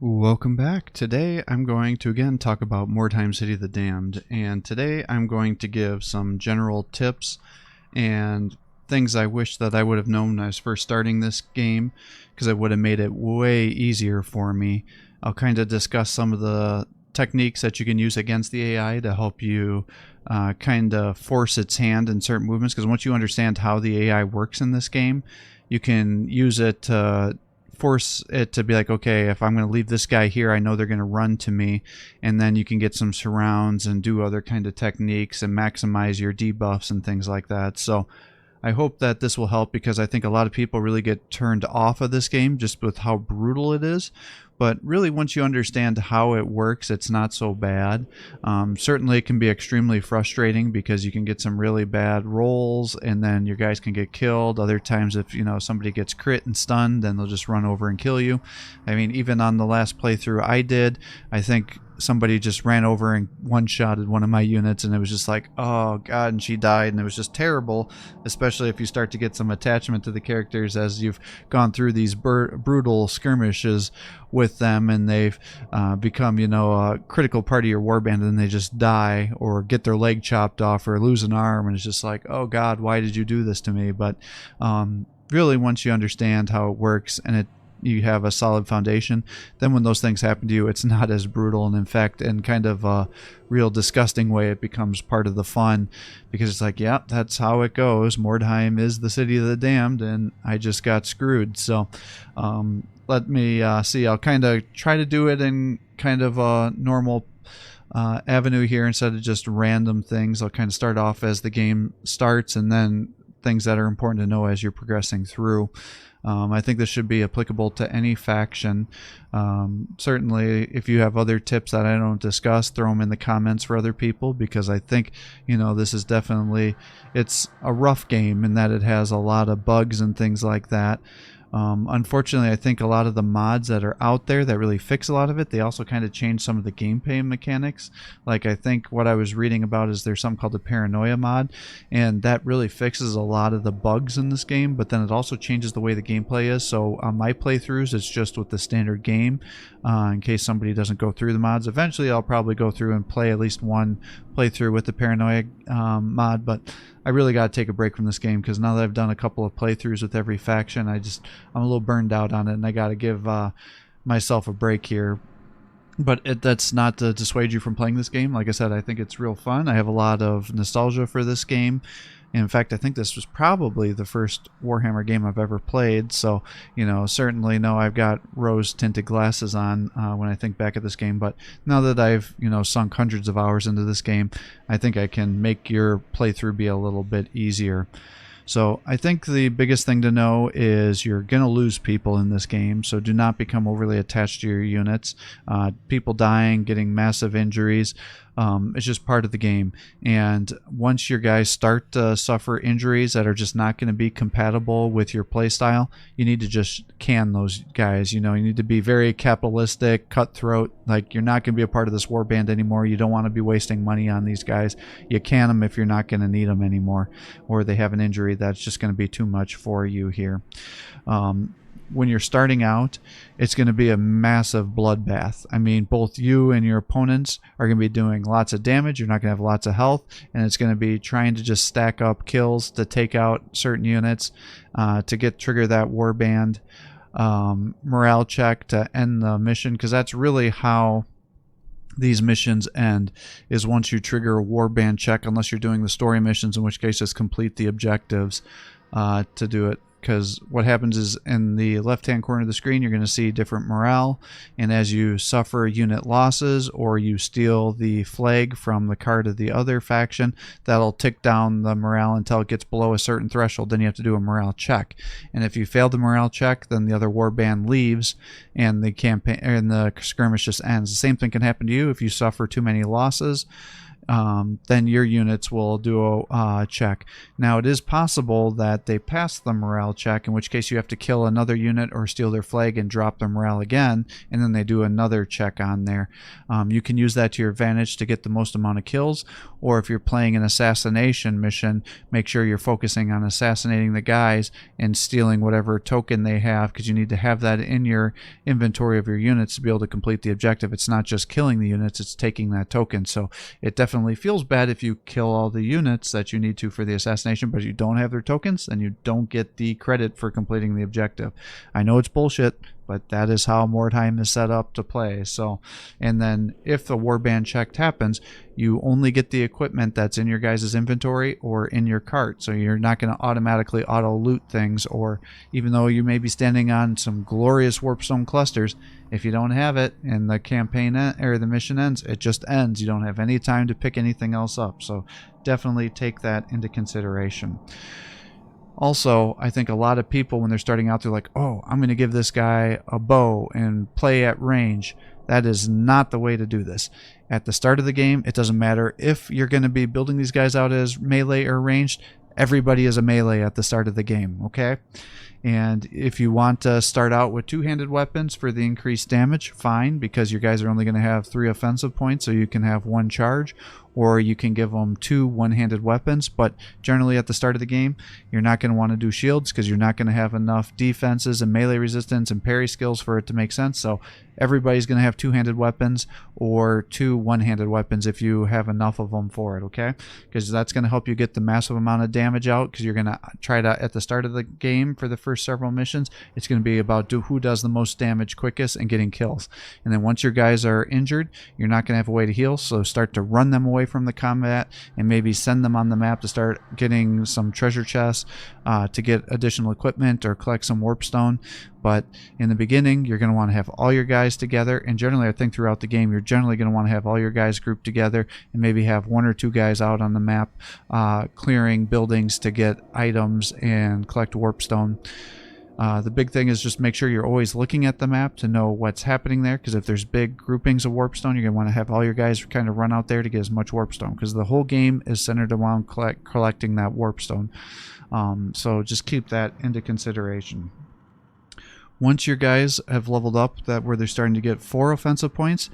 Welcome back. Today I'm going to again talk about Mordheim City of the Damned, and today I'm going to give some general tips and things I wish that I would have known when I was first starting this game, because it would have made it way easier for me. I'll kind of discuss some of the techniques that you can use against the AI to help you kind of force its hand in certain movements, because once you understand how the AI works in this game, you can use it to force it to be like, okay, if I'm going to leave this guy here, I know they're going to run to me, and then you can get some surrounds and do other kind of techniques and maximize your debuffs and things like that. So I hope that this will help, because I think a lot of people really get turned off of this game just with how brutal it is. But really, once you understand how it works, it's not so bad. Certainly, it can be extremely frustrating because you can get some really bad rolls, and then your guys can get killed. Other times, if somebody gets crit and stunned, then they'll just run over and kill you. I mean, even on the last playthrough I did, I think somebody just ran over and one-shotted one of my units, and it was just like, oh god, and she died, and it was just terrible, especially if you start to get some attachment to the characters as you've gone through these brutal skirmishes with them, and they've become a critical part of your warband, and they just die or get their leg chopped off or lose an arm, and it's just like, oh god, why did you do this to me? But really, once you understand how it works and you have a solid foundation, then when those things happen to you, it's not as brutal, and in fact, in kind of a real disgusting way, it becomes part of the fun, because it's like, yeah, that's how it goes. Mordheim is the city of the damned, and I just got screwed. So let me see. I'll kind of try to do it in kind of a normal avenue here instead of just random things. I'll kind of start off as the game starts, and then things that are important to know as you're progressing through. I think this should be applicable to any faction. Certainly, if you have other tips that I don't discuss, throw them in the comments for other people, because I think, this is definitely, it's a rough game in that it has a lot of bugs and things like that. Unfortunately, I think a lot of the mods that are out there that really fix a lot of it, they also kind of change some of the gameplay mechanics. Like, I think what I was reading about is there's something called the Paranoia mod, and that really fixes a lot of the bugs in this game, but then it also changes the way the gameplay is. So on my playthroughs, it's just with the standard game, in case somebody doesn't go through the mods. Eventually, I'll probably go through and play at least one playthrough with the Paranoia mod, but I really got to take a break from this game, because now that I've done a couple of playthroughs with every faction, I'm a little burned out on it, and I got to give myself a break here. But that's not to dissuade you from playing this game. Like I said, I think it's real fun. I have a lot of nostalgia for this game. In fact, I think this was probably the first Warhammer game I've ever played. So, certainly know I've got rose-tinted glasses on when I think back at this game. But now that I've, sunk hundreds of hours into this game, I think I can make your playthrough be a little bit easier. So I think the biggest thing to know is you're going to lose people in this game, so do not become overly attached to your units. People dying, getting massive injuries, it's just part of the game. And once your guys start to suffer injuries that are just not going to be compatible with your playstyle, you need to just can those guys. You need to be very capitalistic, cutthroat. Like, you're not going to be a part of this warband anymore. You don't want to be wasting money on these guys. You can them if you're not going to need them anymore, or they have an injury that's just going to be too much for you here. When you're starting out, it's going to be a massive bloodbath. I mean, both you and your opponents are going to be doing lots of damage. You're not going to have lots of health, and it's going to be trying to just stack up kills to take out certain units, to trigger that warband morale check to end the mission, because that's really how these missions end, is once you trigger a warband check, unless you're doing the story missions, in which case just complete the objectives to do it. Because what happens is, in the left-hand corner of the screen, you're going to see different morale, and as you suffer unit losses or you steal the flag from the card of the other faction, that'll tick down the morale until it gets below a certain threshold. Then you have to do a morale check, and if you fail the morale check, then the other warband leaves, and the campaign and the skirmish just ends. The same thing can happen to you if you suffer too many losses. then your units will do a check. Now, it is possible that they pass the morale check, in which case you have to kill another unit or steal their flag and drop the morale again, and then they do another check on there. You can use that to your advantage to get the most amount of kills, or if you're playing an assassination mission, make sure you're focusing on assassinating the guys and stealing whatever token they have, because you need to have that in your inventory of your units to be able to complete the objective. It's not just killing the units, it's taking that token. So it definitely feels bad if you kill all the units that you need to for the assassination, but you don't have their tokens, then you don't get the credit for completing the objective. I know it's bullshit, but that is how Mordheim is set up to play. So, and then if the warband check happens, you only get the equipment that's in your guys' inventory or in your cart. So you're not going to automatically auto loot things, or even though you may be standing on some glorious warpstone clusters, if you don't have it and the campaign or the mission ends, it just ends. You don't have any time to pick anything else up. So definitely take that into consideration. Also, I think a lot of people, when they're starting out, they're like, oh, I'm going to give this guy a bow and play at range. That is not the way to do this. At the start of the game, it doesn't matter if you're going to be building these guys out as melee or ranged. Everybody is a melee at the start of the game, okay? And if you want to start out with two-handed weapons for the increased damage, fine, because your guys are only going to have 3 offensive points, so you can have 1 charge, or you can give them 2 one-handed weapons. But generally at the start of the game, you're not going to want to do shields because you're not going to have enough defenses and melee resistance and parry skills for it to make sense. So everybody's going to have two-handed weapons or 2 one-handed weapons if you have enough of them for it, okay? Because that's going to help you get the massive amount of damage out, because you're going to try to, at the start of the game for the first several missions, it's going to be about who does the most damage quickest and getting kills. And then once your guys are injured, you're not going to have a way to heal, so start to run them away from the combat and maybe send them on the map to start getting some treasure chests to get additional equipment or collect some warpstone. But in the beginning, you're going to want to have all your guys together, and generally I think throughout the game you're generally going to want to have all your guys grouped together and maybe have 1 or 2 guys out on the map clearing buildings to get items and collect warpstone. The big thing is just make sure you're always looking at the map to know what's happening there, because if there's big groupings of warpstone, you're going to want to have all your guys kind of run out there to get as much warpstone, because the whole game is centered around collecting that warpstone. So just keep that into consideration. Once your guys have leveled up that where they're starting to get 4 offensive points,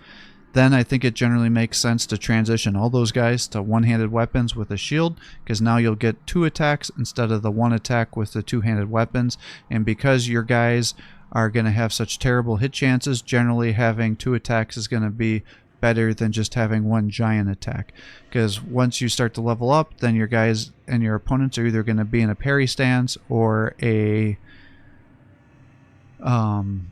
then I think it generally makes sense to transition all those guys to one-handed weapons with a shield, because now you'll get 2 attacks instead of the 1 attack with the two-handed weapons. And because your guys are going to have such terrible hit chances, generally having 2 attacks is going to be better than just having 1 giant attack. Because once you start to level up, then your guys and your opponents are either going to be in a parry stance or a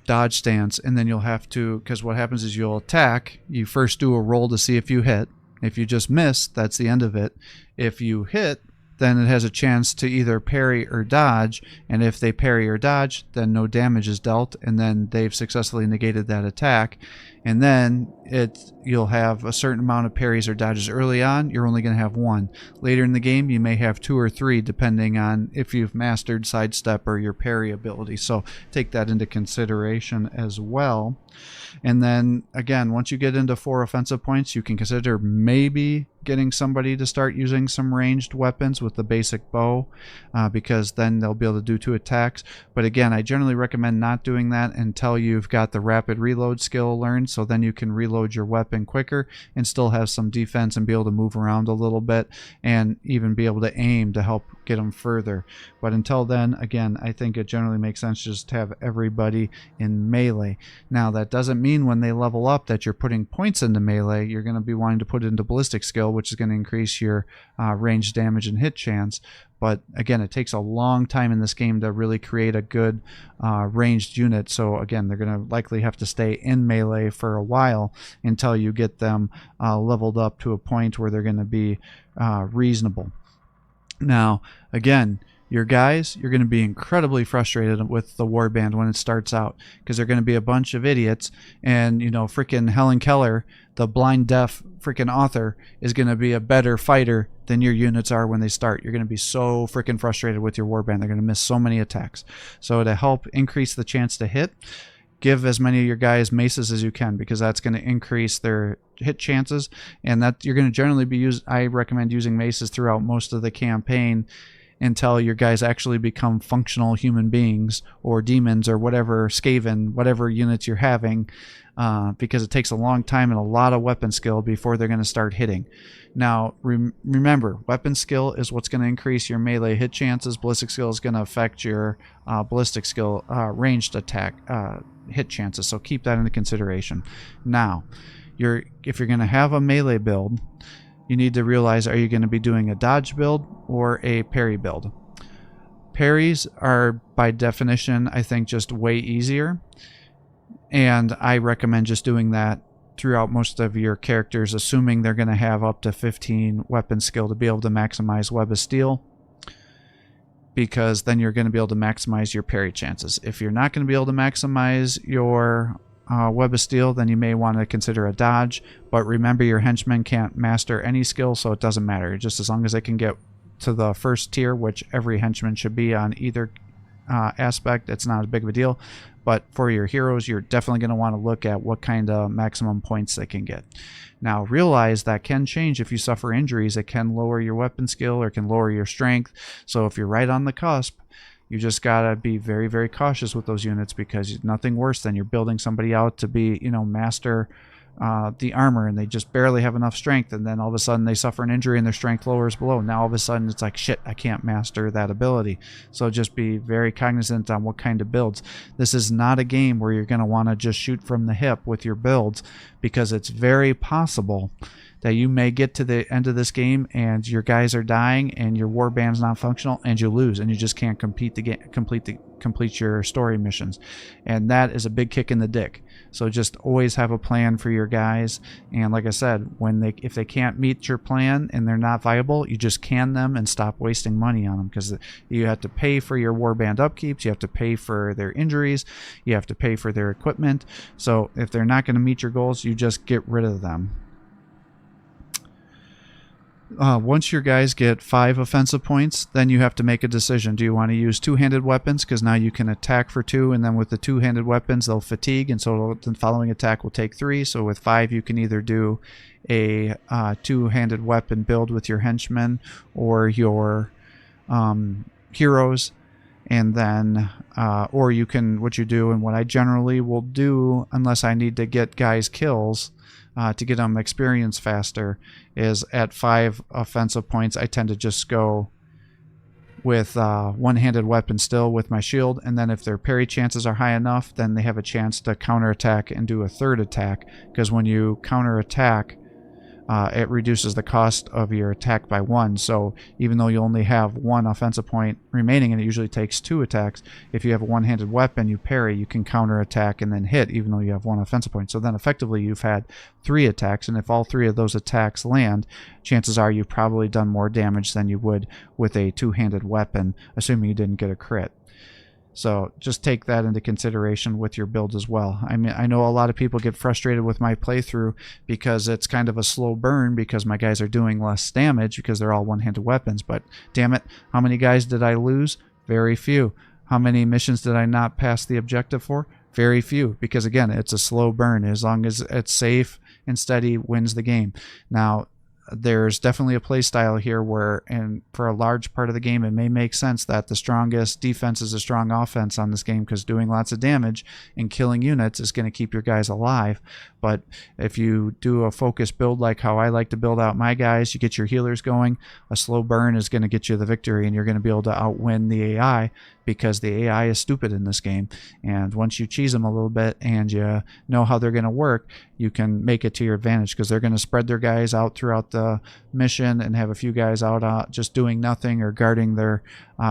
dodge stance, and then you'll have to, because what happens is you'll attack, you first do a roll to see if you hit. If you just miss, that's the end of it. If you hit, then it has a chance to either parry or dodge, and if they parry or dodge, then no damage is dealt, and then they've successfully negated that attack. And then you'll have a certain amount of parries or dodges. Early on, you're only going to have 1. Later in the game, you may have 2 or 3, depending on if you've mastered sidestep or your parry ability. So take that into consideration as well. And then, again, once you get into 4 offensive points, you can consider maybe getting somebody to start using some ranged weapons with the basic bow, because then they'll be able to do 2 attacks. But again, I generally recommend not doing that until you've got the rapid reload skill learned, so then you can reload your weapon quicker and still have some defense and be able to move around a little bit and even be able to aim to help get them further. But until then, again, I think it generally makes sense just to have everybody in melee. Now, that doesn't mean when they level up that you're putting points into melee. You're going to be wanting to put it into ballistic skill, which is going to increase your range damage and hit chance. But again, it takes a long time in this game to really create a good ranged unit. So again, they're going to likely have to stay in melee for a while until you get them leveled up to a point where they're going to be reasonable. Now, again, your guys, you're going to be incredibly frustrated with the warband when it starts out, because they're going to be a bunch of idiots, and you know, freaking Helen Keller, the blind deaf freaking author, is going to be a better fighter than your units are when they start. You're going to be so freaking frustrated with your warband. They're going to miss so many attacks. So to help increase the chance to hit, give as many of your guys maces as you can, because that's going to increase their hit chances, and that you're going to generally be I recommend using maces throughout most of the campaign until your guys actually become functional human beings or demons or whatever, Skaven, whatever units you're having, because it takes a long time and a lot of weapon skill before they're going to start hitting. Now, remember, weapon skill is what's going to increase your melee hit chances. Ballistic skill is going to affect your ballistic skill ranged attack hit chances, so keep that into consideration. Now, if you're going to have a melee build, you need to realize, are you going to be doing a dodge build or a parry build? Parries are, by definition, I think, just way easier, and I recommend just doing that throughout most of your characters, assuming they're going to have up to 15 weapon skill to be able to maximize Web of Steel, because then you're going to be able to maximize your parry chances. If you're not going to be able to maximize your Web of Steel, then you may want to consider a dodge, but remember, your henchmen can't master any skill, so it doesn't matter. Just as long as they can get to the first tier, which every henchman should be on either aspect, it's not as big of a deal. But for your heroes, you're definitely going to want to look at what kind of maximum points they can get. Now, realize that can change if you suffer injuries. It can lower your weapon skill or can lower your strength. So if you're right on the cusp, you just gotta be very, very cautious with those units, because nothing worse than you're building somebody out to be, master the armor, and they just barely have enough strength, and then all of a sudden they suffer an injury and their strength lowers below. Now all of a sudden it's like, shit, I can't master that ability. So just be very cognizant on what kind of builds. This is not a game where you're going to want to just shoot from the hip with your builds, because it's very possible that you may get to the end of this game and your guys are dying and your warband's not functional and you lose and you just can't complete your story missions, and that is a big kick in the dick. So just always have a plan for your guys, and like I said, if they can't meet your plan and they're not viable, you just can them and stop wasting money on them, because you have to pay for your warband upkeeps, you have to pay for their injuries, you have to pay for their equipment. So if they're not going to meet your goals, you just get rid of them. Once your guys get 5 offensive points, then you have to make a decision. Do you want to use two-handed weapons? Because now you can attack for 2, and then with the two-handed weapons, they'll fatigue, and so the following attack will take 3. So with 5, you can either do a two-handed weapon build with your henchmen or your heroes, and then or you can, what you do, and what I generally will do, unless I need to get guys kills to get them experience faster, is at 5 offensive points I tend to just go with one-handed weapon still with my shield, and then if their parry chances are high enough, then they have a chance to counterattack and do a third attack, because when you counterattack, it reduces the cost of your attack by 1. So even though you only have 1 offensive point remaining, and it usually takes 2 attacks, if you have a one-handed weapon, you parry, you can counterattack and then hit, even though you have 1 offensive point. So then effectively you've had 3 attacks, and if all 3 of those attacks land, chances are you've probably done more damage than you would with a two-handed weapon, assuming you didn't get a crit. So just take that into consideration with your build as well. I mean, I know a lot of people get frustrated with my playthrough because it's kind of a slow burn, because my guys are doing less damage because they're all one-handed weapons. But damn it, how many guys did I lose? Very few. How many missions did I not pass the objective for? Very few, because again, it's a slow burn. As long as it's safe and steady, wins the game. Now, there's definitely a play style here where, and for a large part of the game, it may make sense that the strongest defense is a strong offense on this game, because doing lots of damage and killing units is going to keep your guys alive. But if you do a focused build like how I like to build out my guys, you get your healers going, a slow burn is going to get you the victory, and you're going to be able to outwin the AI, because the AI is stupid in this game. And once you cheese them a little bit and you know how they're going to work, you can make it to your advantage, because they're going to spread their guys out throughout the mission and have a few guys out just doing nothing or guarding their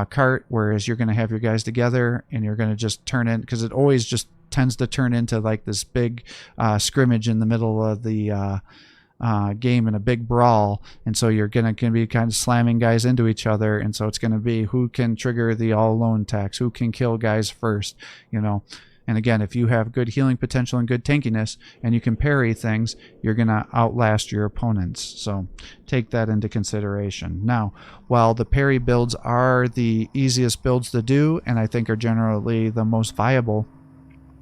cart, whereas you're going to have your guys together and you're going to just turn in, because it always just tends to turn into like this big scrimmage in the middle of the game, in a big brawl, and so you're gonna be kind of slamming guys into each other, and so it's gonna be who can trigger the all alone attacks, who can kill guys first, and again, if you have good healing potential and good tankiness and you can parry things, you're gonna outlast your opponents. So take that into consideration. Now, while the parry builds are the easiest builds to do, and I think are generally the most viable,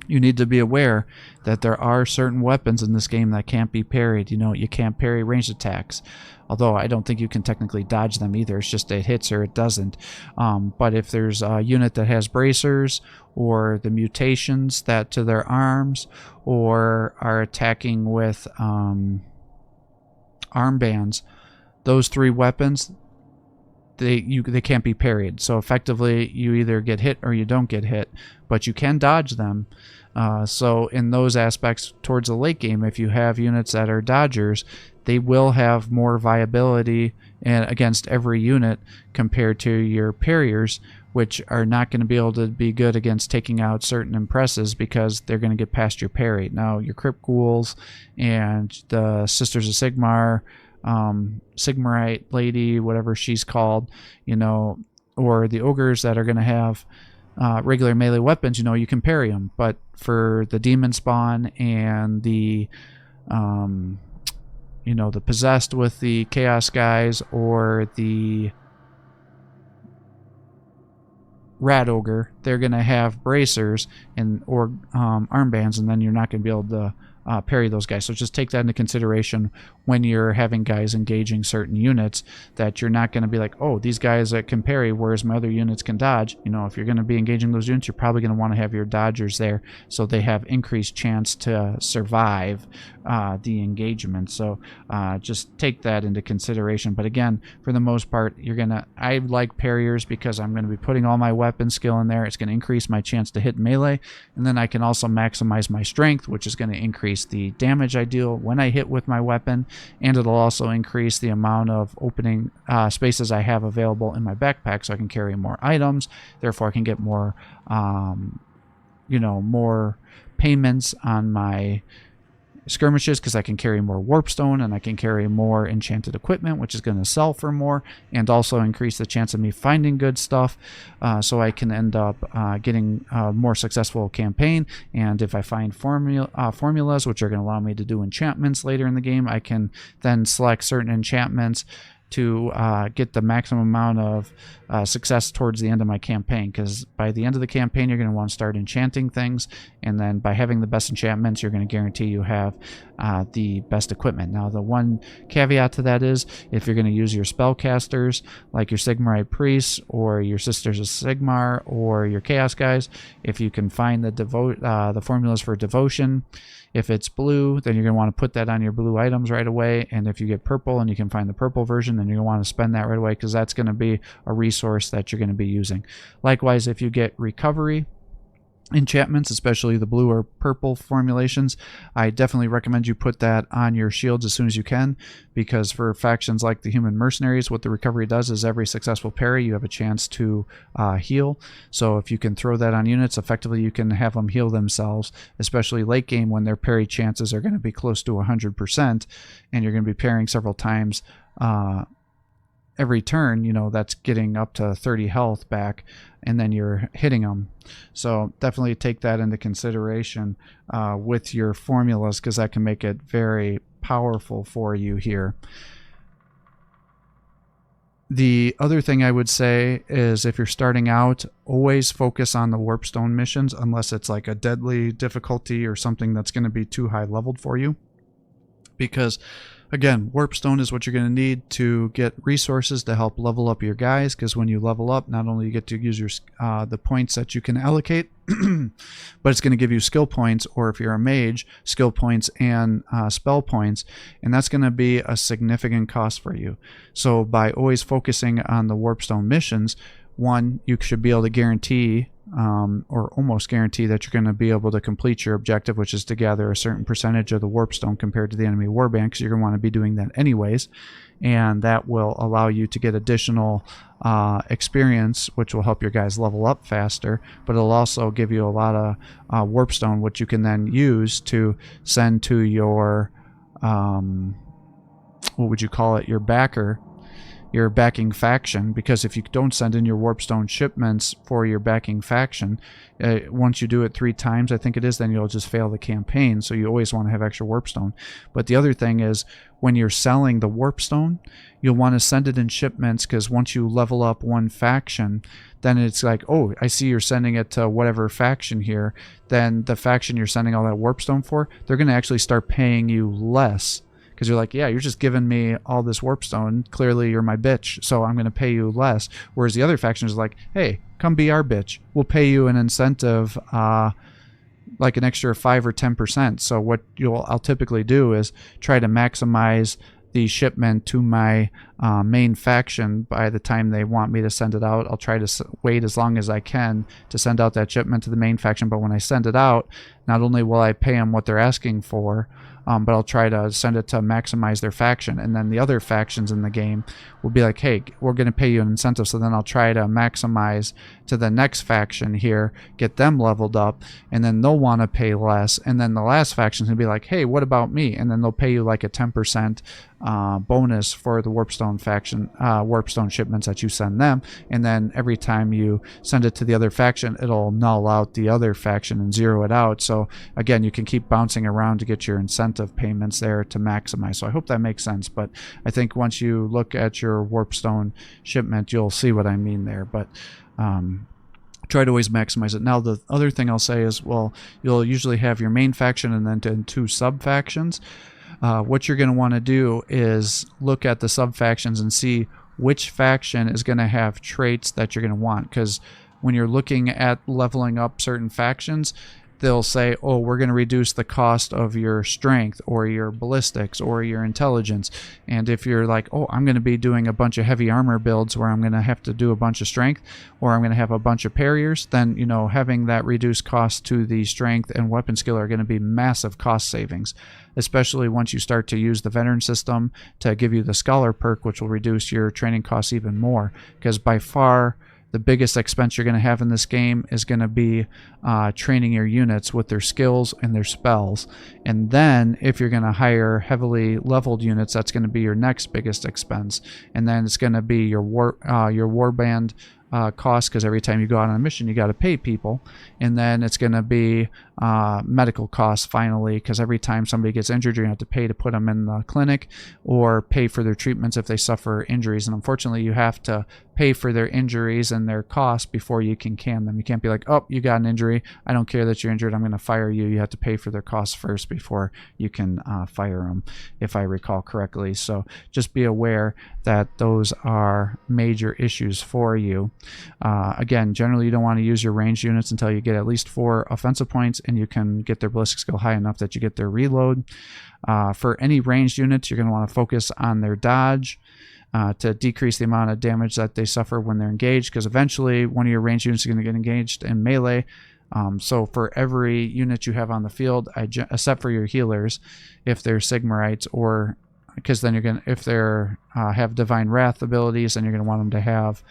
you need to be aware that there are certain weapons in this game that can't be parried. You can't parry ranged attacks, although I don't think you can technically dodge them either. It's just it hits or it doesn't. But if there's a unit that has bracers, or the mutations that to their arms, or are attacking with armbands, those 3 weapons, they can't be parried. So effectively, you either get hit or you don't get hit, but you can dodge them. So in those aspects, towards the late game, if you have units that are dodgers, they will have more viability and against every unit compared to your parriers, which are not going to be able to be good against taking out certain impresses because they're going to get past your parry. Now, your Crypt Ghouls and the Sisters of Sigmar, Sigmarite lady, whatever she's called, or the ogres that are going to have regular melee weapons, you can parry them. But for the demon spawn and the the possessed with the chaos guys, or the rat ogre, they're going to have bracers or armbands, and then you're not going to be able to parry those guys. So just take that into consideration when you're having guys engaging certain units, that you're not going to be like, oh, these guys that can parry, whereas my other units can dodge. If you're going to be engaging those units, you're probably going to want to have your dodgers there so they have increased chance to survive the engagement. So just take that into consideration. But again, for the most part, I like parriers because I'm going to be putting all my weapon skill in there. It's going to increase my chance to hit melee, and then I can also maximize my strength, which is going to increase the damage I deal when I hit with my weapon, and it'll also increase the amount of opening spaces I have available in my backpack, so I can carry more items. Therefore, I can get more, more payments on my skirmishes, because I can carry more warpstone and I can carry more enchanted equipment, which is going to sell for more, and also increase the chance of me finding good stuff, so I can end up getting a more successful campaign. And if I find formulas which are going to allow me to do enchantments later in the game, I can then select certain enchantments to get the maximum amount of success towards the end of my campaign, because by the end of the campaign you're going to want to start enchanting things, and then by having the best enchantments you're going to guarantee you have the best equipment. Now, the one caveat to that is, if you're going to use your spellcasters like your Sigmarite priests or your Sisters of Sigmar or your Chaos guys, if you can find the formulas for devotion, if it's blue, then you're going to want to put that on your blue items right away. And if you get purple and you can find the purple version, then you're going to want to spend that right away, because that's going to be a resource that you're going to be using. Likewise, if you get recovery enchantments, especially the blue or purple formulations, I definitely recommend you put that on your shields as soon as you can, because for factions like the Human Mercenaries, what the recovery does is every successful parry you have a chance to heal. So if you can throw that on units, effectively you can have them heal themselves, especially late game when their parry chances are going to be close to 100%, and you're going to be parrying several times every turn. That's getting up to 30 health back, and then you're hitting them. So definitely take that into consideration with your formulas, because that can make it very powerful for you here. The other thing I would say is, if you're starting out, always focus on the Warpstone missions, unless it's like a deadly difficulty or something that's going to be too high leveled for you. Because again, Warpstone is what you're going to need to get resources to help level up your guys, because when you level up, not only you get to use your the points that you can allocate, but it's going to give you skill points, or if you're a mage, skill points and spell points, and that's going to be a significant cost for you. So by always focusing on the Warpstone missions, one, you should be able to guarantee or almost guarantee that you're going to be able to complete your objective, which is to gather a certain percentage of the warpstone compared to the enemy warband, because you're going to want to be doing that anyways, and that will allow you to get additional experience, which will help your guys level up faster, but it'll also give you a lot of warpstone, which you can then use to send to your what would you call it, your backer, your backing faction, because if you don't send in your Warpstone shipments for your backing faction, once you do it 3 times, I think it is, then you'll just fail the campaign. So you always want to have extra Warpstone. But the other thing is, when you're selling the Warpstone, you'll want to send it in shipments, because once you level up one faction, then it's like, oh, I see you're sending it to whatever faction here. Then the faction you're sending all that Warpstone for, they're going to actually start paying you less, because you're like, yeah, you're just giving me all this Warpstone. Clearly, you're my bitch, so I'm going to pay you less. Whereas the other faction is like, hey, come be our bitch. We'll pay you an incentive, like an extra 5 or 10%. So what I'll typically do is try to maximize the shipment to my main faction. By the time they want me to send it out, I'll try to wait as long as I can to send out that shipment to the main faction. But when I send it out, not only will I pay them what they're asking for, but I'll try to send it to maximize their faction. And then the other factions in the game will be like, hey, we're going to pay you an incentive. So then I'll try to maximize to the next faction here, get them leveled up, and then they'll want to pay less. And then the last faction's going to be like, hey, what about me? And then they'll pay you like a 10% bonus for the Warpstone faction, Warpstone shipments that you send them. And then every time you send it to the other faction, it'll null out the other faction and zero it out. So again, you can keep bouncing around to get your incentive payments there to maximize. So I hope that makes sense. But I think once you look at your Warpstone shipment, you'll see what I mean there. But try to always maximize it. Now, the other thing I'll say is, well, you'll usually have your main faction and then 2 sub-factions. What you're going to want to do is look at the sub-factions and see which faction is going to have traits that you're going to want. Because when you're looking at leveling up certain factions, they'll say, oh, we're going to reduce the cost of your strength or your ballistics or your intelligence. And if you're like, oh, I'm going to be doing a bunch of heavy armor builds where I'm going to have to do a bunch of strength, or I'm going to have a bunch of parriers, then, you know, having that reduced cost to the strength and weapon skill are going to be massive cost savings, especially once you start to use the veteran system to give you the scholar perk, which will reduce your training costs even more. Because by far, the biggest expense you're going to have in this game is going to be training your units with their skills and their spells. And then if you're going to hire heavily leveled units, that's going to be your next biggest expense. And then it's going to be your warband cost, because every time you go out on a mission, you got to pay people. And then it's going to be medical costs finally, because every time somebody gets injured, you're going to have to pay to put them in the clinic or pay for their treatments if they suffer injuries. And unfortunately, you have to pay for their injuries and their costs before you can them. You can't be like, oh, you got an injury, I don't care that you're injured, I'm going to fire you. You have to pay for their costs first before you can fire them, if I recall correctly. So just be aware that those are major issues for you. Again, generally you don't want to use your ranged units until you get at least 4 offensive points and you can get their ballistic skill high enough that you get their reload. For any ranged units, you're going to want to focus on their dodge to decrease the amount of damage that they suffer when they're engaged, because eventually one of your ranged units is going to get engaged in melee. So for every unit you have on the field, except for your healers, if they're Sigmarites, or because then you're going to, if they're have Divine Wrath abilities, then you're going to want them to have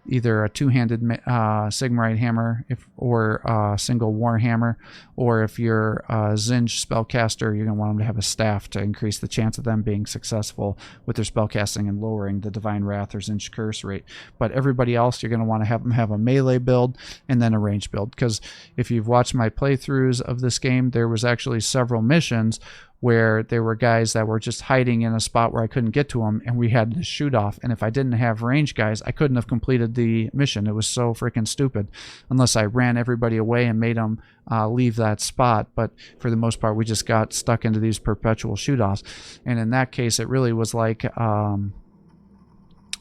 either a 2-handed Sigmarite hammer or a single war hammer, or if you're a Zinj spellcaster, you're going to want them to have a staff to increase the chance of them being successful with their spellcasting and lowering the Divine Wrath or Zinj curse rate. But everybody else, you're going to want to have them have a melee build and then a ranged build, because if you've watched my playthroughs of this game, there was actually several missions where there were guys that were just hiding in a spot where I couldn't get to them, and we had to shoot off. And if I didn't have range guys, I couldn't have completed the mission. It was so freaking stupid, unless I ran everybody away and made them leave that spot. But for the most part, we just got stuck into these perpetual shoot-offs. And in that case, it really was like, what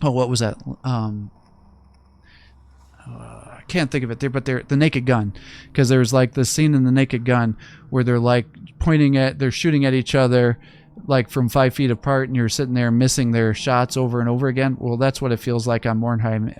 was that? I can't think of it there, but they're the Naked Gun, because there's like this scene in the Naked Gun where they're like they're shooting at each other like from 5 feet apart, and you're sitting there missing their shots over and over again. Well, that's what it feels like on Mordheim,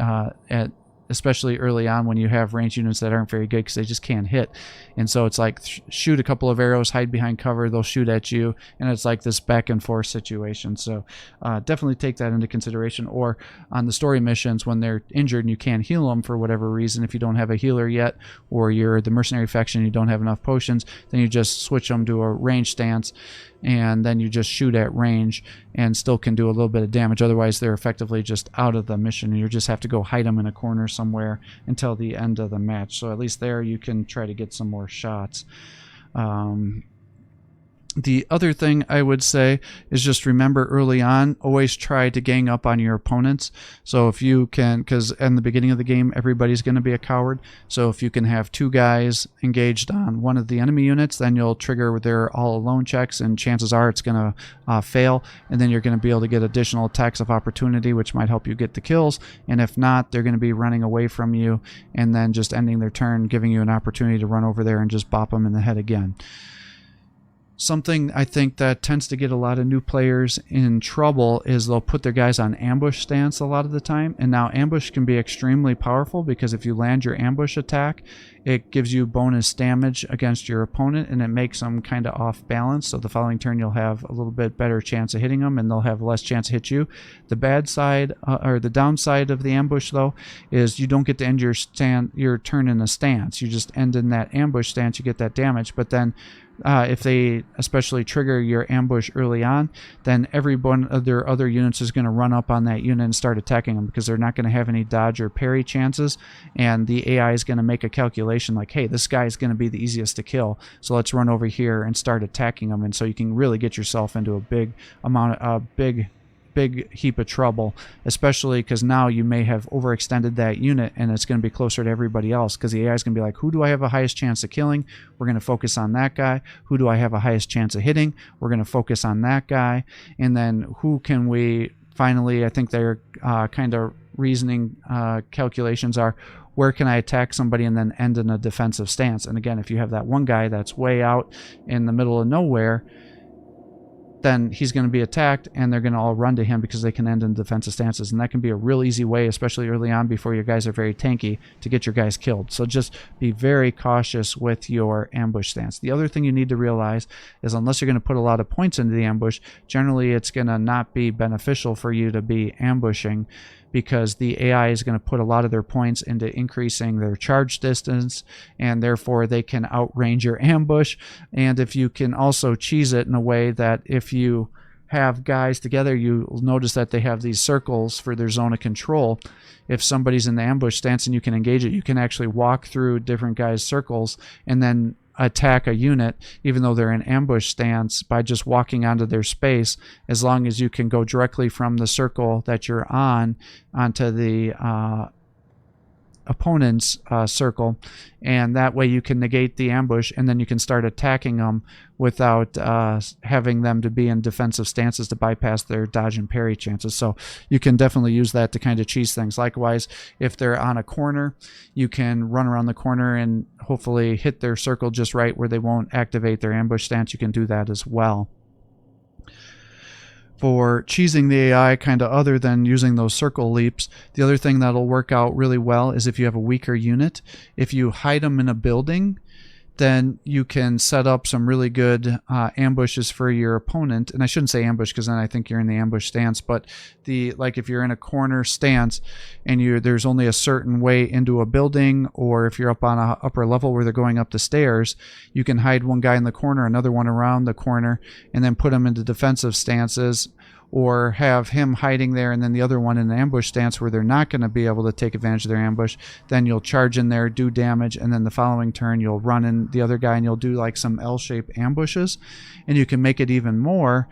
especially early on when you have range units that aren't very good because they just can't hit. And so it's like shoot a couple of arrows, hide behind cover, they'll shoot at you, and it's like this back and forth situation. So definitely take that into consideration. Or on the story missions, when they're injured and you can't heal them for whatever reason, if you don't have a healer yet, or you're the mercenary faction and you don't have enough potions, then you just switch them to a range stance. and then you just shoot at range and still can do a little bit of damage. Otherwise, they're effectively just out of the mission, and you just have to go hide them in a corner somewhere until the end of the match. So at least there you can try to get some more shots. The other thing I would say is just remember early on, always try to gang up on your opponents. So if you can, because in the beginning of the game, everybody's going to be a coward. So if you can have 2 guys engaged on one of the enemy units, then you'll trigger their all alone checks, and chances are it's going to fail. And then you're going to be able to get additional attacks of opportunity, which might help you get the kills. And if not, they're going to be running away from you and then just ending their turn, giving you an opportunity to run over there and just bop them in the head again. Something I think that tends to get a lot of new players in trouble is they'll put their guys on ambush stance a lot of the time. And now ambush can be extremely powerful, because if you land your ambush attack, it gives you bonus damage against your opponent, and it makes them kind of off balance. So the following turn you'll have a little bit better chance of hitting them, and they'll have less chance to hit you. The bad side, or the downside of the ambush though, is you don't get to end your turn in a stance. You just end in that ambush stance, you get that damage. But then if they especially trigger your ambush early on, then every one of their other units is going to run up on that unit and start attacking them, because they're not going to have any dodge or parry chances, and the AI is going to make a calculation like, hey, this guy is going to be the easiest to kill, so let's run over here and start attacking them. And so you can really get yourself into a big heap of trouble, especially because now you may have overextended that unit, and it's going to be closer to everybody else, because the AI is going to be like, who do I have a highest chance of killing? We're going to focus on that guy. Who do I have a highest chance of hitting? We're going to focus on that guy. And then who can we finally, I think their kind of reasoning calculations are, where can I attack somebody and then end in a defensive stance? And again, if you have that one guy that's way out in the middle of nowhere, then he's going to be attacked, and they're going to all run to him because they can end in defensive stances. And that can be a real easy way, especially early on before your guys are very tanky, to get your guys killed. So just be very cautious with your ambush stance. The other thing you need to realize is, unless you're going to put a lot of points into the ambush, generally it's going to not be beneficial for you to be ambushing, because the AI is going to put a lot of their points into increasing their charge distance, and therefore they can outrange your ambush. And if you can also cheese it in a way that if you have guys together, you'll notice that they have these circles for their zone of control. If somebody's in the ambush stance and you can engage it, you can actually walk through different guys' circles and then attack a unit, even though they're in ambush stance, by just walking onto their space, as long as you can go directly from the circle that you're on onto the opponent's circle, and that way you can negate the ambush, and then you can start attacking them without having them to be in defensive stances to bypass their dodge and parry chances. So you can definitely use that to kind of cheese things. Likewise, if they're on a corner, you can run around the corner and hopefully hit their circle just right where they won't activate their ambush stance. You can do that as well. For cheesing the AI, kind of other than using those circle leaps, the other thing that'll work out really well is if you have a weaker unit. If you hide them in a building, then you can set up some really good ambushes for your opponent. And I shouldn't say ambush, because then I think you're in the ambush stance, but if you're in a corner stance and there's only a certain way into a building, or if you're up on a upper level where they're going up the stairs, you can hide one guy in the corner, another one around the corner, and then put them into defensive stances, or have him hiding there and then the other one in an ambush stance where they're not going to be able to take advantage of their ambush. Then you'll charge in there, do damage, and then the following turn you'll run in the other guy and you'll do like some L-shaped ambushes. And you can make it even more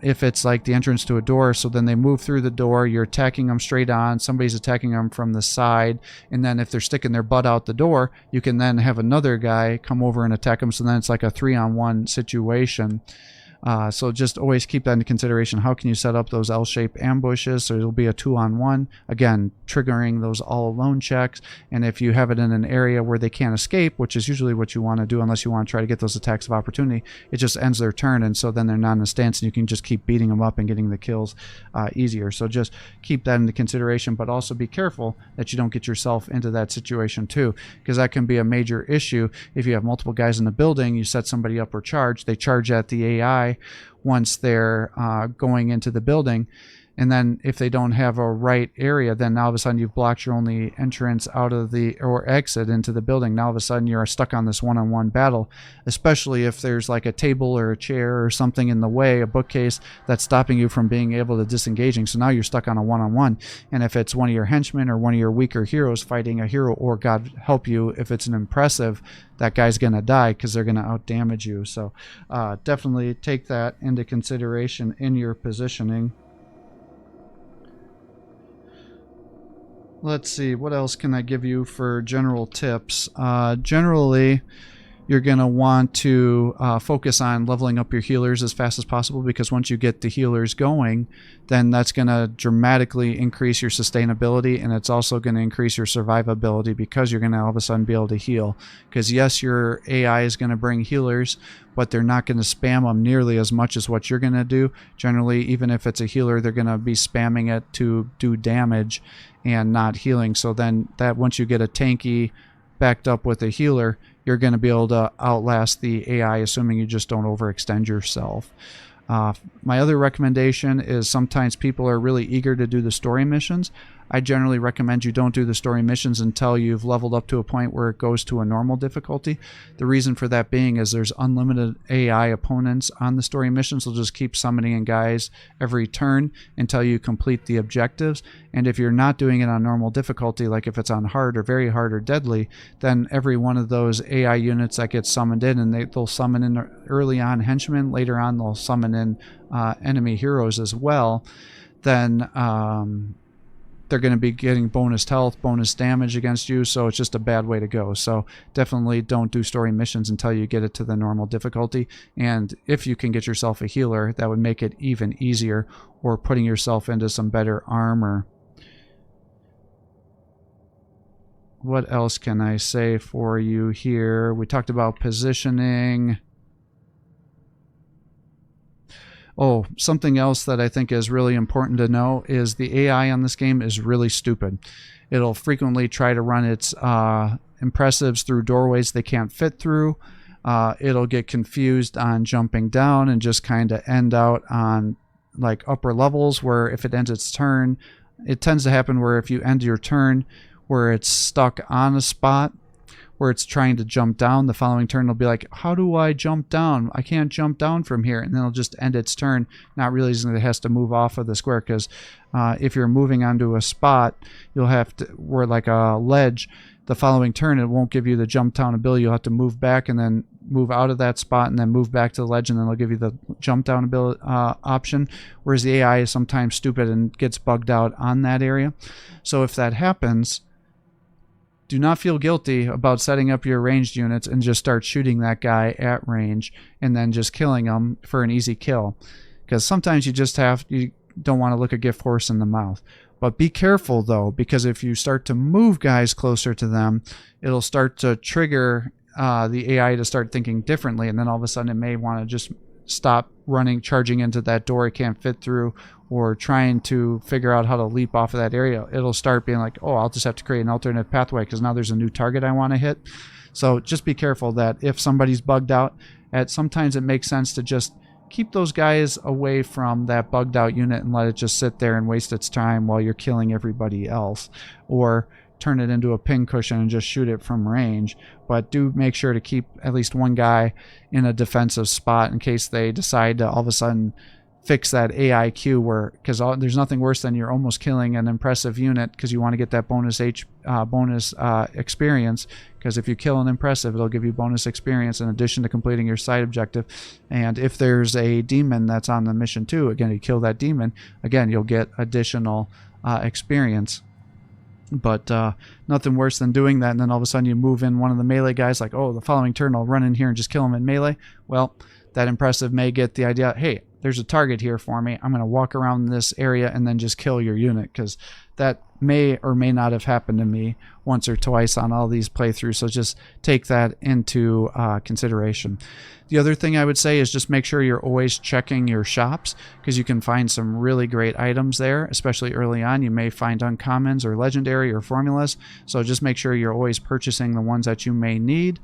if it's like the entrance to a door, so then they move through the door, you're attacking them straight on, somebody's attacking them from the side, and then if they're sticking their butt out the door, you can then have another guy come over and attack them, so then it's like a 3-on-1 situation. So just always keep that into consideration. How can you set up those L-shaped ambushes so it'll be a 2-on-1? Again, triggering those all-alone checks. And if you have it in an area where they can't escape, which is usually what you want to do unless you want to try to get those attacks of opportunity, it just ends their turn, and so then they're not in a stance, and you can just keep beating them up and getting the kills easier. So just keep that into consideration, but also be careful that you don't get yourself into that situation too, because that can be a major issue. If you have multiple guys in the building, you set somebody up for charge, they charge at the AI once they're going into the building, And then if they don't have a right area, then all of a sudden you've blocked your only entrance out of the or exit into the building. Now all of a sudden you're stuck on this one-on-one battle, especially if there's like a table or a chair or something in the way, a bookcase that's stopping you from being able to disengaging. So now you're stuck on a one-on-one. And if it's one of your henchmen or one of your weaker heroes fighting a hero, or God help you, if it's an impressive, that guy's going to die because they're going to out damage you. So definitely take that into consideration in your positioning. Let's see, what else can I give you for general tips? Generally, you're going to want to focus on leveling up your healers as fast as possible, because once you get the healers going, then that's going to dramatically increase your sustainability, and it's also going to increase your survivability, because you're going to all of a sudden be able to heal. Because yes, your AI is going to bring healers, but they're not going to spam them nearly as much as what you're going to do. Generally, even if it's a healer, they're going to be spamming it to do damage and not healing. So then that once you get a tanky backed up with a healer, you're going to be able to outlast the AI, assuming you just don't overextend yourself. My other recommendation is sometimes people are really eager to do the story missions. I generally recommend you don't do the story missions until you've leveled up to a point where it goes to a normal difficulty. The reason for that being is there's unlimited AI opponents on the story missions. They'll just keep summoning in guys every turn until you complete the objectives. And if you're not doing it on normal difficulty, like if it's on hard or very hard or deadly, then every one of those AI units that gets summoned in, and they'll summon in early on henchmen, later on they'll summon in enemy heroes as well, then they're going to be getting bonus health, bonus damage against you, so it's just a bad way to go. So definitely don't do story missions until you get it to the normal difficulty. And if you can get yourself a healer, that would make it even easier, or putting yourself into some better armor. What else can I say for you here? We talked about positioning. Oh, something else that I think is really important to know is the AI on this game is really stupid. It'll frequently try to run its impressives through doorways they can't fit through. It'll get confused on jumping down and just kind of end out on like upper levels, where if it ends its turn, it tends to happen where if you end your turn where it's stuck on a spot where it's trying to jump down, the following turn it'll be like, how do I jump down? I can't jump down from here. And then it'll just end its turn, not realizing that it has to move off of the square, because if you're moving onto a spot, you'll have to, where like a ledge, the following turn it won't give you the jump down ability. You'll have to move back and then move out of that spot and then move back to the ledge, and then it'll give you the jump down ability option, whereas the AI is sometimes stupid and gets bugged out on that area. So if that happens, do not feel guilty about setting up your ranged units and just start shooting that guy at range and then just killing him for an easy kill. Because sometimes you don't want to look a gift horse in the mouth. But be careful though, because if you start to move guys closer to them, it'll start to trigger the AI to start thinking differently, and then all of a sudden it may want to just stop running, charging into that door it can't fit through, or trying to figure out how to leap off of that area. It'll start being like, oh, I'll just have to create an alternate pathway because now there's a new target I want to hit. So just be careful that if somebody's bugged out, sometimes it makes sense to just keep those guys away from that bugged out unit and let it just sit there and waste its time while you're killing everybody else, or turn it into a pin cushion and just shoot it from range. But do make sure to keep at least one guy in a defensive spot in case they decide to all of a sudden fix that AIQ, where, because there's nothing worse than you're almost killing an impressive unit because you want to get that bonus experience, because if you kill an impressive, it'll give you bonus experience in addition to completing your side objective. And if there's a demon that's on the mission too, again, you kill that demon, again, you'll get additional experience. But nothing worse than doing that, and then all of a sudden you move in one of the melee guys, like, oh, the following turn I'll run in here and just kill him in melee. Well, that impressive may get the idea, hey, there's a target here for me, I'm going to walk around this area and then just kill your unit, because that may or may not have happened to me once or twice on all these playthroughs. So just take that into consideration. The other thing I would say is just make sure you're always checking your shops, because you can find some really great items there, especially early on. You may find uncommons or legendary or formulas, so just make sure you're always purchasing the ones that you may need.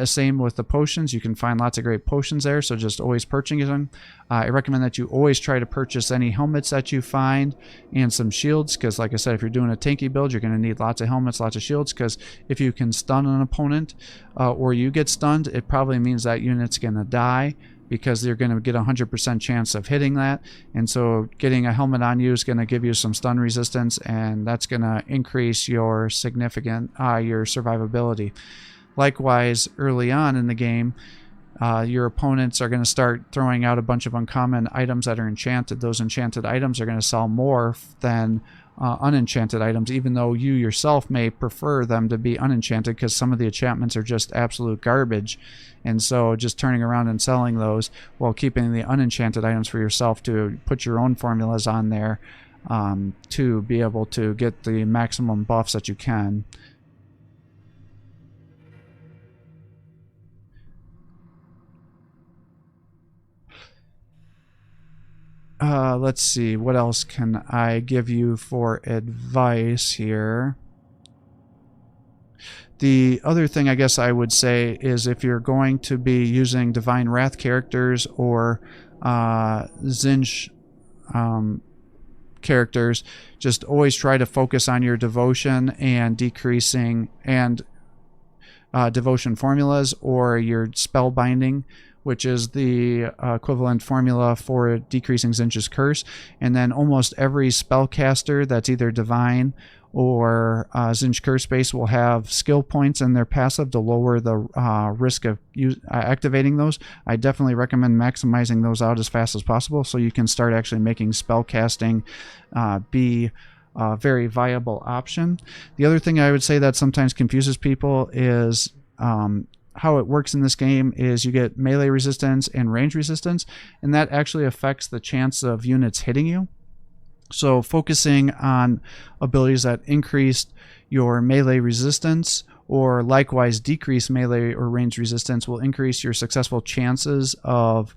Same with the potions. You can find lots of great potions there, so just always purchasing them. I recommend that you always try to purchase any helmets that you find and some shields, because like I said, if you're doing a tanky build, you're going to need lots of helmets, lots of shields, because if you can stun an opponent or you get stunned, it probably means that unit's going to die, because you're going to get a 100% chance of hitting that. And so getting a helmet on you is going to give you some stun resistance, and that's going to increase your your survivability. Likewise, early on in the game, your opponents are going to start throwing out a bunch of uncommon items that are enchanted. Those enchanted items are going to sell more than unenchanted items, even though you yourself may prefer them to be unenchanted, because some of the enchantments are just absolute garbage. And so just turning around and selling those while keeping the unenchanted items for yourself to put your own formulas on there to be able to get the maximum buffs that you can. Let's see, what else can I give you for advice here? The other thing I guess I would say is, if you're going to be using Divine Wrath characters or Tzeentch characters, just always try to focus on your devotion and decreasing and devotion formulas, or your spell binding, which is the equivalent formula for decreasing Tzeentch's curse. And then almost every spellcaster that's either divine or Tzeentch curse base will have skill points in their passive to lower the risk of activating those. I definitely recommend maximizing those out as fast as possible, so you can start actually making spellcasting be a very viable option. The other thing I would say that sometimes confuses people is how it works in this game is you get melee resistance and range resistance, and that actually affects the chance of units hitting you. So focusing on abilities that increase your melee resistance, or likewise decrease melee or range resistance, will increase your successful chances of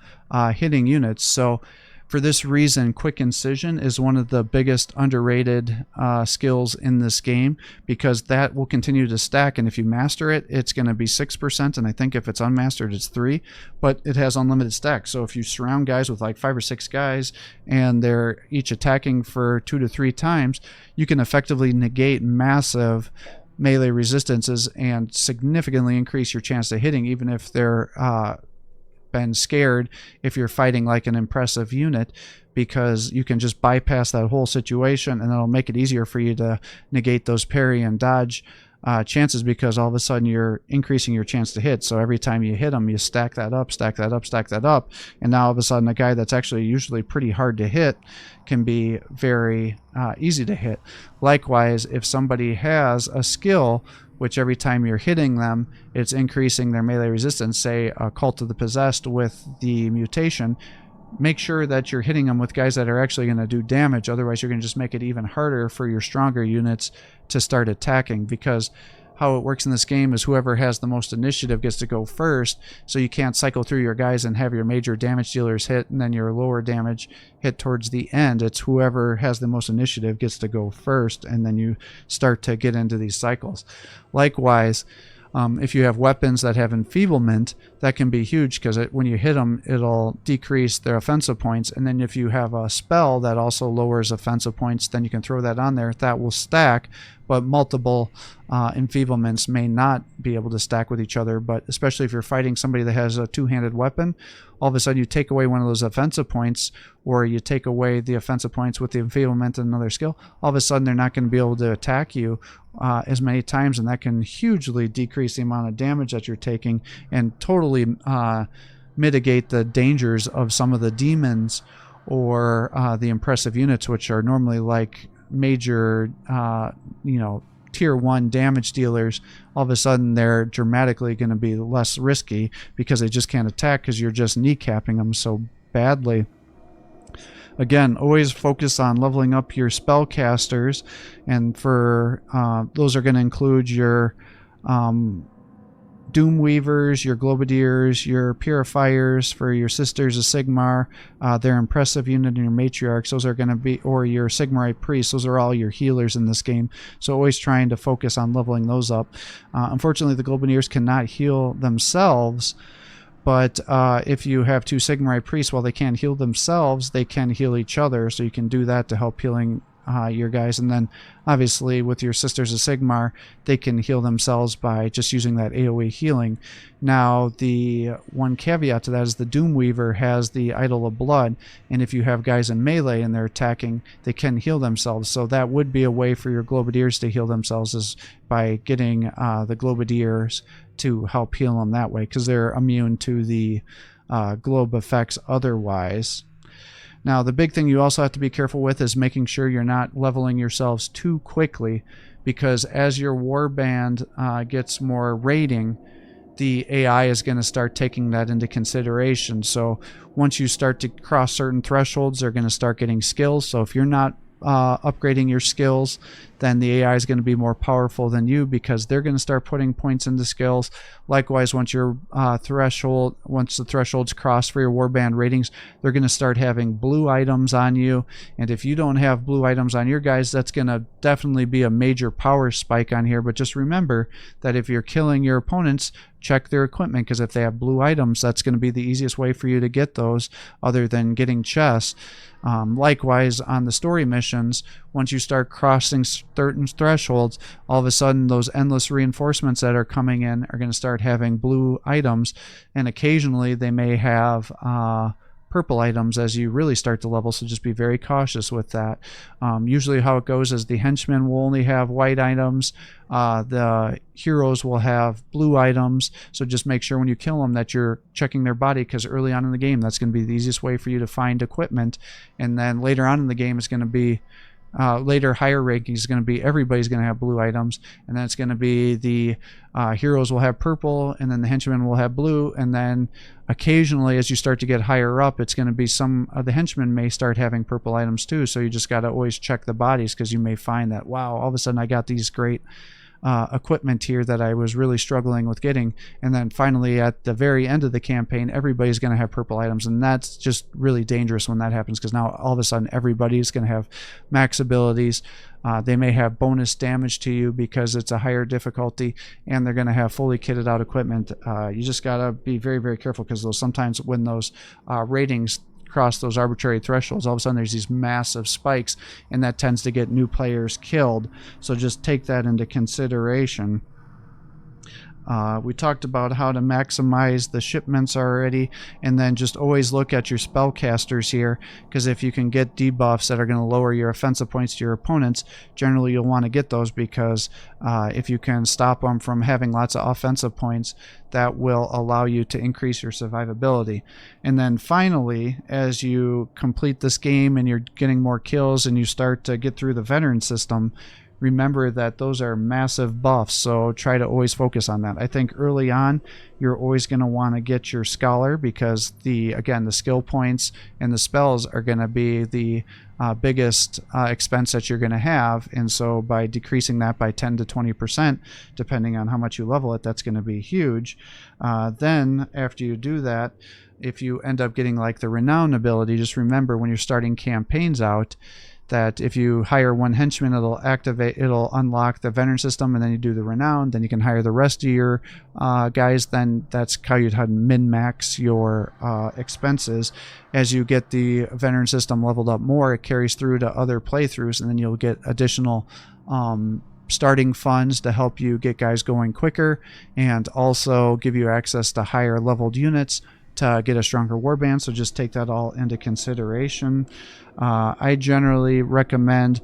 hitting units. So for this reason, quick incision is one of the biggest underrated skills in this game, because that will continue to stack, and if you master it, it's going to be 6%, and I think if it's unmastered, it's 3%, but it has unlimited stack. So if you surround guys with like 5 or 6 guys, and they're each attacking for 2 to 3 times, you can effectively negate massive melee resistances and significantly increase your chance of hitting, even if they're been scared, if you're fighting like an impressive unit, because you can just bypass that whole situation, and it'll make it easier for you to negate those parry and dodge chances, because all of a sudden you're increasing your chance to hit. So every time you hit them, you stack that up, stack that up, stack that up, and now all of a sudden a guy that's actually usually pretty hard to hit can be very easy to hit. Likewise, if somebody has a skill which every time you're hitting them, it's increasing their melee resistance, say a Cult of the Possessed with the mutation, make sure that you're hitting them with guys that are actually going to do damage. Otherwise, you're going to just make it even harder for your stronger units to start attacking, because how it works in this game is whoever has the most initiative gets to go first, so you can't cycle through your guys and have your major damage dealers hit and then your lower damage hit towards the end. It's whoever has the most initiative gets to go first, and then you start to get into these cycles. Likewise, if you have weapons that have enfeeblement, that can be huge, because when you hit them, it'll decrease their offensive points. And then if you have a spell that also lowers offensive points, then you can throw that on there. That will stack, but multiple enfeeblements may not be able to stack with each other. But especially if you're fighting somebody that has a two-handed weapon, all of a sudden you take away one of those offensive points, or you take away the offensive points with the enfeeblement and another skill, all of a sudden they're not going to be able to attack you as many times, and that can hugely decrease the amount of damage that you're taking, and totally mitigate the dangers of some of the demons or the impressive units, which are normally like major tier 1 damage dealers. All of a sudden they're dramatically going to be less risky, because they just can't attack, because you're just kneecapping them so badly. Again, always focus on leveling up your spellcasters, and for those are going to include your Doom Weavers, your Globadiers, your Purifiers for your Sisters of Sigmar, their Impressive Unit, and your Matriarchs. Those are going to be, or your Sigmarite Priests. Those are all your healers in this game. So always trying to focus on leveling those up. Unfortunately, the Globadiers cannot heal themselves. But if you have 2 Sigmarite Priests, while they can't heal themselves, they can heal each other. So you can do that to help healing your guys. And then obviously with your Sisters of Sigmar, they can heal themselves by just using that AoE healing. Now the one caveat to that is the Doom Weaver has the Idol of Blood, and if you have guys in melee and they're attacking, they can heal themselves. So that would be a way for your Globadiers to heal themselves, is by getting the Globadiers to help heal them that way, because they're immune to the globe effects otherwise. Now, the big thing you also have to be careful with is making sure you're not leveling yourselves too quickly, because as your warband gets more rating, the AI is going to start taking that into consideration. So once you start to cross certain thresholds, they're going to start getting skills. So if you're not upgrading your skills, then the AI is going to be more powerful than you, because they're going to start putting points into skills. Likewise, once your once the thresholds cross for your warband ratings, they're going to start having blue items on you. And if you don't have blue items on your guys, that's going to definitely be a major power spike on here. But just remember that if you're killing your opponents, check their equipment, because if they have blue items, that's going to be the easiest way for you to get those, other than getting chests. Likewise, on the story missions, once you start crossing certain thresholds, all of a sudden those endless reinforcements that are coming in are going to start having blue items, and occasionally they may have purple items as you really start to level, so just be very cautious with that. Usually how it goes is the henchmen will only have white items, the heroes will have blue items, so just make sure when you kill them that you're checking their body, because early on in the game that's going to be the easiest way for you to find equipment. And then later on in the game it's going to be later higher rankings is going to be everybody's going to have blue items, and then it's going to be the heroes will have purple, and then the henchmen will have blue, and then occasionally as you start to get higher up, it's going to be some of the henchmen may start having purple items too. So you just got to always check the bodies, because you may find that, wow, all of a sudden I got these great equipment here that I was really struggling with getting, and then finally at the very end of the campaign everybody's going to have purple items, and that's just really dangerous when that happens, because now all of a sudden everybody's going to have max abilities. They may have bonus damage to you because it's a higher difficulty, and they're going to have fully kitted out equipment. You just got to be very, very careful, because those sometimes when those ratings cross those arbitrary thresholds, all of a sudden there's these massive spikes, and that tends to get new players killed. So just take that into consideration. We talked about how to maximize the shipments already, and then just always look at your spellcasters here, because if you can get debuffs that are going to lower your offensive points to your opponents, generally you'll want to get those, because if you can stop them from having lots of offensive points, that will allow you to increase your survivability. And then finally, as you complete this game and you're getting more kills and you start to get through the veteran system, remember that those are massive buffs, so try to always focus on that. I think early on you're always going to want to get your scholar, because again the skill points and the spells are going to be the biggest expense that you're going to have, and so by decreasing that by 10 to 20% depending on how much you level it, that's going to be huge. Then after you do that, if you end up getting like the renown ability, just remember when you're starting campaigns out that if you hire one henchman, it'll unlock the veteran system, and then you do the renown, then you can hire the rest of your guys. Then that's how you'd min-max your expenses. As you get the veteran system leveled up more, it carries through to other playthroughs, and then you'll get additional starting funds to help you get guys going quicker, and also give you access to higher leveled units to get a stronger warband. So just take that all into consideration. I generally recommend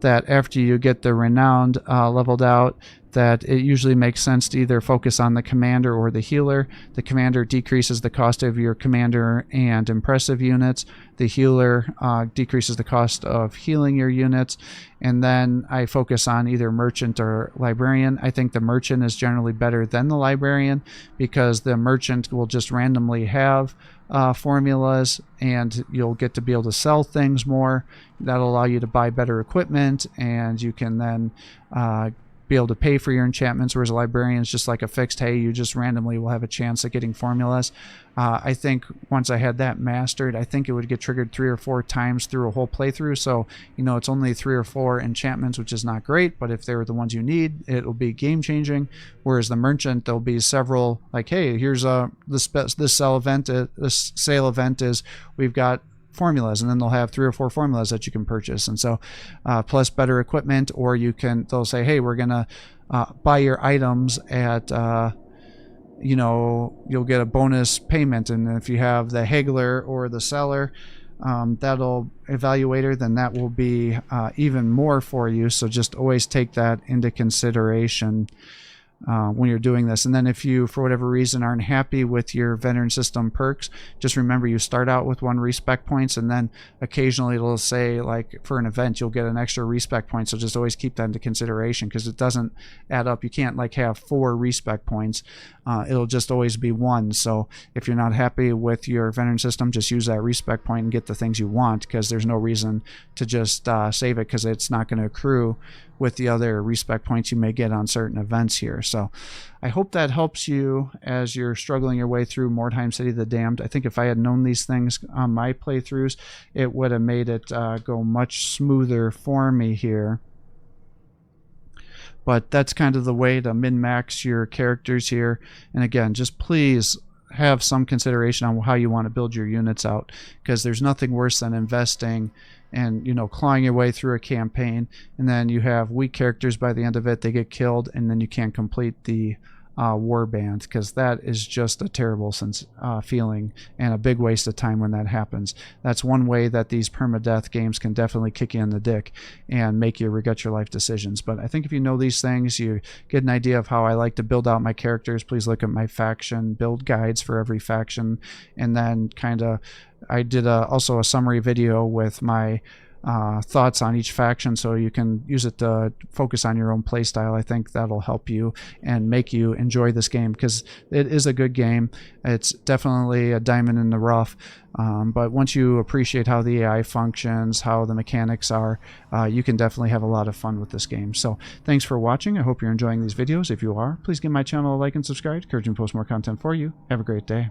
that after you get the renowned leveled out, that it usually makes sense to either focus on the commander or the healer. The commander decreases the cost of your commander and impressive units. The healer decreases the cost of healing your units. And then I focus on either merchant or librarian. I think the merchant is generally better than the librarian, because the merchant will just randomly have formulas, and you'll get to be able to sell things more. That'll allow you to buy better equipment, and you can then be able to pay for your enchantments, whereas a librarian is just like a fixed, hey, you just randomly will have a chance at getting formulas. I think once I had that mastered, I think it would get triggered 3 or 4 times through a whole playthrough. So, you know, it's only 3 or 4 enchantments, which is not great, but if they're the ones you need, it'll be game changing. Whereas the merchant, there'll be several, like, hey, here's this sale event is we've got formulas, and then they'll have 3 or 4 formulas that you can purchase. And so plus better equipment, or they'll say, hey, we're gonna buy your items at you know, you'll get a bonus payment, and if you have the haggler or the seller that'll evaluator, then that will be even more for you. So just always take that into consideration when you're doing this. And then if you, for whatever reason, aren't happy with your veteran system perks, just remember you start out with 1 respect points, and then occasionally it'll say, like, for an event you'll get an extra respect point. So just always keep that into consideration, because it doesn't add up. You can't like have 4 respect points. It'll just always be 1. So if you're not happy with your veteran system, just use that respect point and get the things you want, because there's no reason to just save it, because it's not going to accrue with the other respect points you may get on certain events here. So I hope that helps you as you're struggling your way through Mordheim City of the Damned. I think if I had known these things on my playthroughs, it would have made it go much smoother for me here. But that's kind of the way to min-max your characters here. And again, just please have some consideration on how you want to build your units out, because there's nothing worse than investing and, you know, clawing your way through a campaign, and then you have weak characters by the end of it, they get killed, and then you can't complete the war band, because that is just a terrible feeling and a big waste of time when that happens. That's one way that these permadeath games can definitely kick you in the dick and make you regret your life decisions. But I think if you know these things, you get an idea of how I like to build out my characters. Please look at my faction build guides for every faction, and then kind of I did also a summary video with my thoughts on each faction, so you can use it to focus on your own play style. I think that'll help you and make you enjoy this game, because it is a good game. It's definitely a diamond in the rough, but once you appreciate how the AI functions, how the mechanics are, you can definitely have a lot of fun with this game. So thanks for watching. I hope you're enjoying these videos. If you are, please give my channel a like and subscribe. Encourage me to post more content for you. Have a great day.